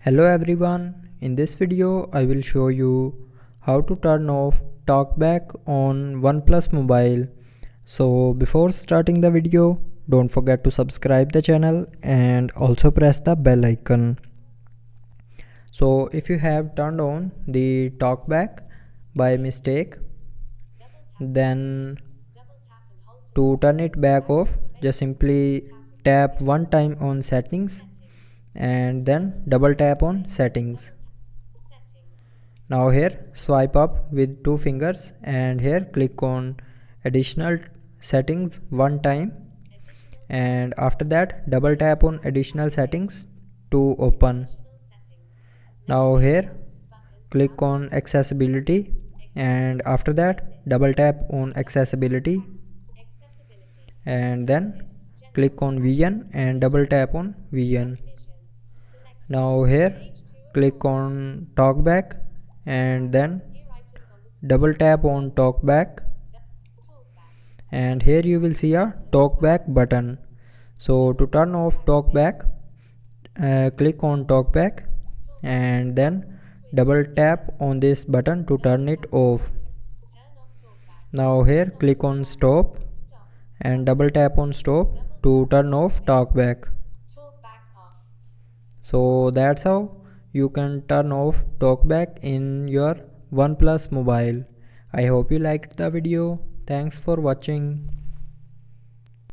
Hello everyone, in this video I will show you how to turn off talkback on Oneplus mobile. So before starting the video, don't forget to subscribe the channel and also press the bell icon. So if you have turned on the talkback by mistake, then to turn it back off, just simply tap one time on settings and then double tap on settings. Now here swipe up with two fingers and here click on additional settings one time, and after that double tap on additional settings to open. Now here click on accessibility and after that double tap on accessibility, and then click on VN and double tap on VN. Now here click on talkback and then double tap on talkback, and here you will see a talkback button. So to turn off talkback, click on talkback and then double tap on this button to turn it off. Now here click on stop and double tap on stop to turn off talkback. So that's how you can turn off talkback in your OnePlus mobile. I hope you liked the video. Thanks for watching.